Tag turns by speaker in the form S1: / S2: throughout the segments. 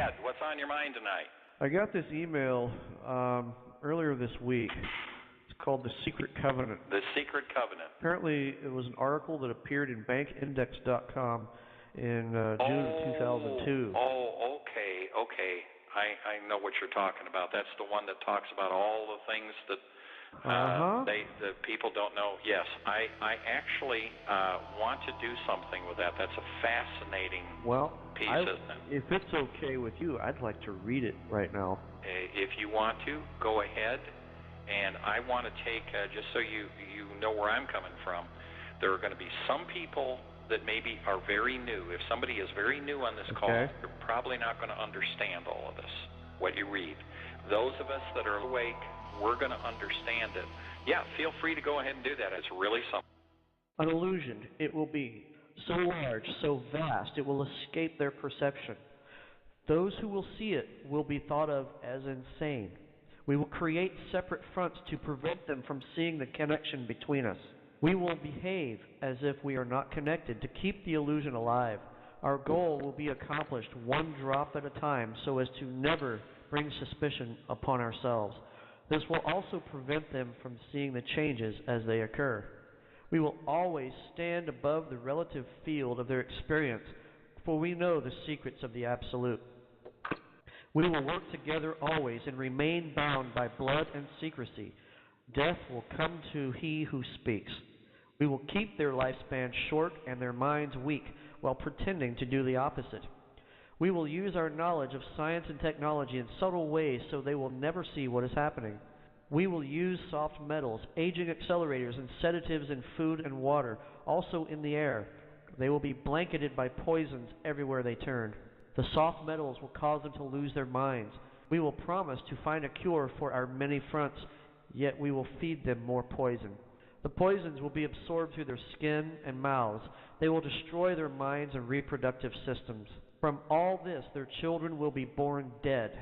S1: ahead. What's on your mind tonight?
S2: I got this email earlier this week. It's called The Secret Covenant.
S1: The Secret Covenant.
S2: Apparently, it was an article that appeared in bankindex.com in June of 2002.
S1: Oh, okay. I know what you're talking about. That's the one that talks about all the things that the people don't know. Yes, I actually want to do something with that. That's a fascinating piece, isn't it?
S2: If it's okay with you, I'd like to read it right now.
S1: If you want to, go ahead. And I want to take, just so you know where I'm coming from, there are going to be some people that maybe are very new. If somebody is very new on this call, you're probably not going to understand all of this, what you read. Those of us that are awake, we're going to understand it. Yeah, feel free to go ahead and do that. It's really something.
S2: An illusion it will be, so large, so vast, it will escape their perception. Those who will see it will be thought of as insane. We will create separate fronts to prevent them from seeing the connection between us. We will behave as if we are not connected to keep the illusion alive. Our goal will be accomplished one drop at a time so as to never bring suspicion upon ourselves. This will also prevent them from seeing the changes as they occur. We will always stand above the relative field of their experience, for we know the secrets of the Absolute. We will work together always and remain bound by blood and secrecy. Death will come to he who speaks. We will keep their lifespan short and their minds weak while pretending to do the opposite. We will use our knowledge of science and technology in subtle ways so they will never see what is happening. We will use soft metals, aging accelerators, and sedatives in food and water, also in the air. They will be blanketed by poisons everywhere they turn. The soft metals will cause them to lose their minds. We will promise to find a cure for our many fronts, yet we will feed them more poison. The poisons will be absorbed through their skin and mouths. They will destroy their minds and reproductive systems. From all this, their children will be born dead,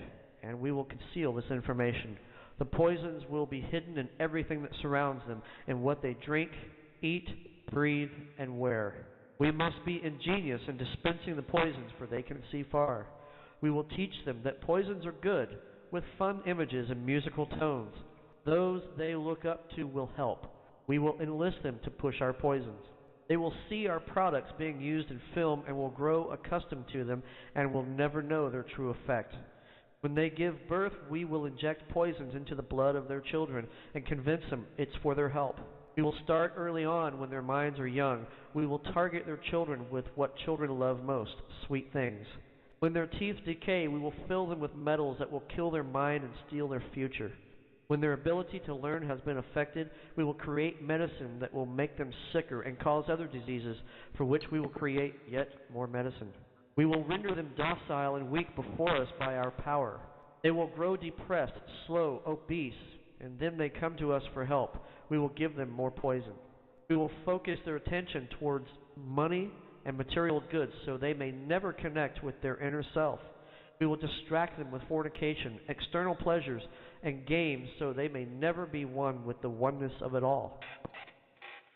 S2: and we will conceal this information. The poisons will be hidden in everything that surrounds them, in what they drink, eat, breathe, and wear. We must be ingenious in dispensing the poisons, for they can see far. We will teach them that poisons are good, with fun images and musical tones. Those they look up to will help. We will enlist them to push our poisons. They will see our products being used in film and will grow accustomed to them and will never know their true effect. When they give birth, we will inject poisons into the blood of their children and convince them it's for their help. We will start early on when their minds are young. We will target their children with what children love most, sweet things. When their teeth decay, we will fill them with metals that will kill their mind and steal their future. When their ability to learn has been affected, we will create medicine that will make them sicker and cause other diseases, for which we will create yet more medicine. We will render them docile and weak before us by our power. They will grow depressed, slow, obese, and then they come to us for help. We will give them more poison. We will focus their attention towards money and material goods so they may never connect with their inner self. We will distract them with fornication, external pleasures, and games so they may never be one with the oneness of it all.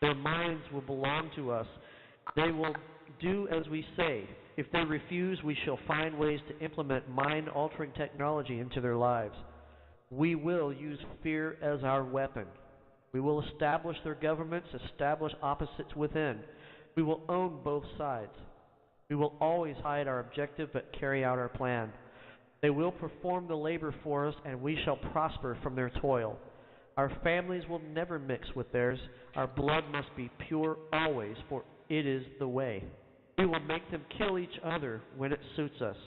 S2: Their minds will belong to us. They will do as we say. If they refuse, we shall find ways to implement mind-altering technology into their lives. We will use fear as our weapon. We will establish their governments, establish opposites within. We will own both sides. We will always hide our objective but carry out our plan. They will perform the labor for us, and we shall prosper from their toil. Our families will never mix with theirs. Our blood must be pure always, for it is the way. We will make them kill each other when it suits us.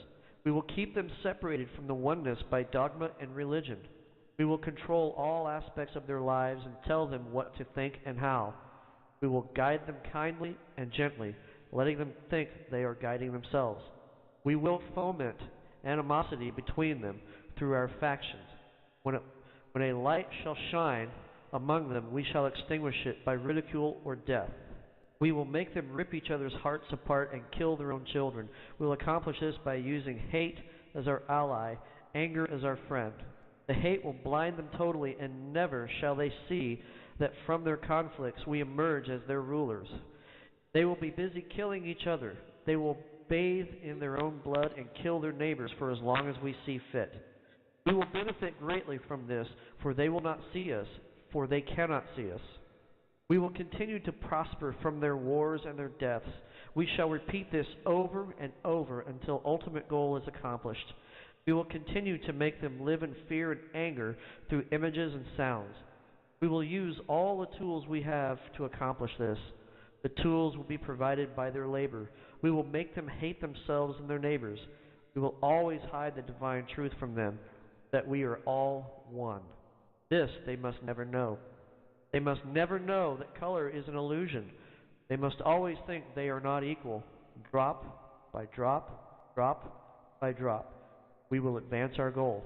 S2: We will keep them separated from the oneness by dogma and religion. We will control all aspects of their lives and tell them what to think and how. We will guide them kindly and gently, letting them think they are guiding themselves. We will foment animosity between them through our factions. When a light shall shine among them, we shall extinguish it by ridicule or death. We will make them rip each other's hearts apart and kill their own children. We will accomplish this by using hate as our ally, anger as our friend. The hate will blind them totally, and never shall they see that from their conflicts we emerge as their rulers. They will be busy killing each other. They will bathe in their own blood and kill their neighbors for as long as we see fit. We will benefit greatly from this, for they will not see us, for they cannot see us. We will continue to prosper from their wars and their deaths. We shall repeat this over and over until ultimate goal is accomplished. We will continue to make them live in fear and anger through images and sounds. We will use all the tools we have to accomplish this. The tools will be provided by their labor. We will make them hate themselves and their neighbors. We will always hide the divine truth from them, that we are all one. This they must never know. They must never know that color is an illusion. They must always think they are not equal. Drop by drop, drop by drop, we will advance our goal.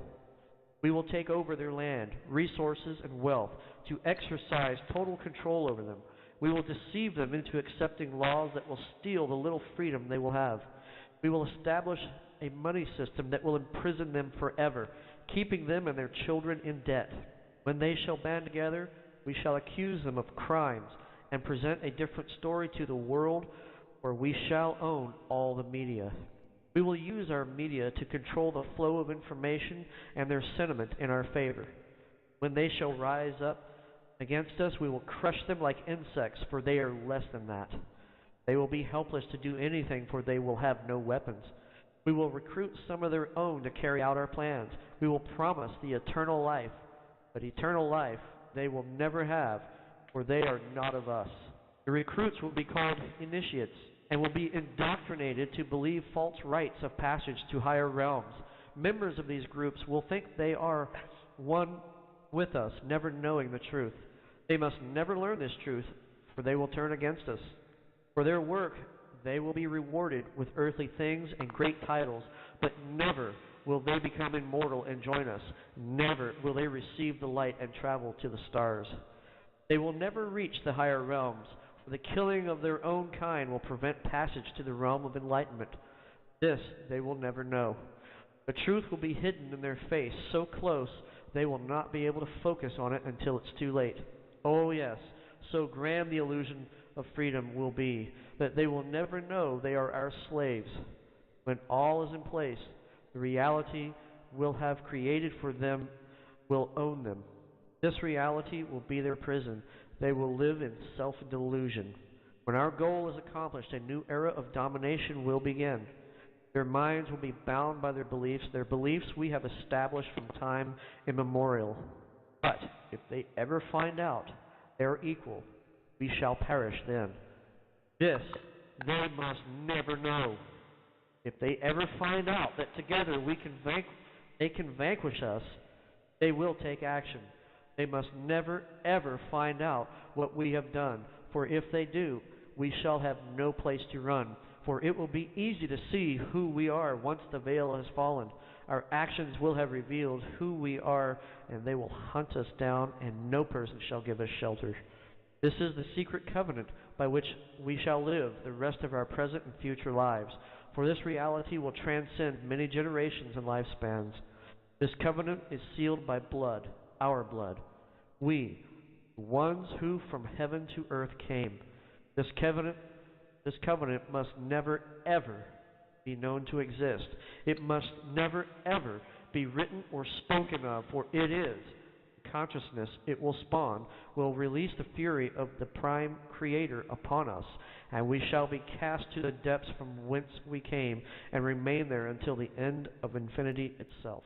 S2: We will take over their land, resources, and wealth to exercise total control over them. We will deceive them into accepting laws that will steal the little freedom they will have. We will establish a money system that will imprison them forever, keeping them and their children in debt. When they shall band together, we shall accuse them of crimes and present a different story to the world, or we shall own all the media. We will use our media to control the flow of information and their sentiment in our favor. When they shall rise up against us, we will crush them like insects, for they are less than that. They will be helpless to do anything, for they will have no weapons. We will recruit some of their own to carry out our plans. We will promise the eternal life, but eternal life they will never have, for they are not of us. The recruits will be called initiates, and will be indoctrinated to believe false rites of passage to higher realms. Members of these groups will think they are one with us, never knowing the truth. They must never learn this truth, for they will turn against us. For their work, they will be rewarded with earthly things and great titles, but never will they become immortal and join us. Never will they receive the light and travel to the stars. They will never reach the higher realms, for the killing of their own kind will prevent passage to the realm of enlightenment. This they will never know. The truth will be hidden in their face, so close they will not be able to focus on it until it's too late. Oh yes, so grand the illusion of freedom will be, that they will never know they are our slaves. When all is in place, the reality we'll have created for them will own them. This reality will be their prison. They will live in self-delusion. When our goal is accomplished, a new era of domination will begin. Their minds will be bound by their beliefs we have established from time immemorial. But if they ever find out they are equal, we shall perish then. This they must never know. If they ever find out that together they can vanquish us, they will take action. They must never, ever find out what we have done, for if they do, we shall have no place to run. For it will be easy to see who we are once the veil has fallen. Our actions will have revealed who we are, and they will hunt us down, and no person shall give us shelter. This is the secret covenant by which we shall live the rest of our present and future lives, for this reality will transcend many generations and lifespans. This covenant is sealed by blood, our blood. We, the ones who from heaven to earth came. This covenant must never, ever be known to exist. It must never, ever be written or spoken of, for it is the consciousness it will spawn, will release the fury of the prime creator upon us, and we shall be cast to the depths from whence we came, and remain there until the end of infinity itself.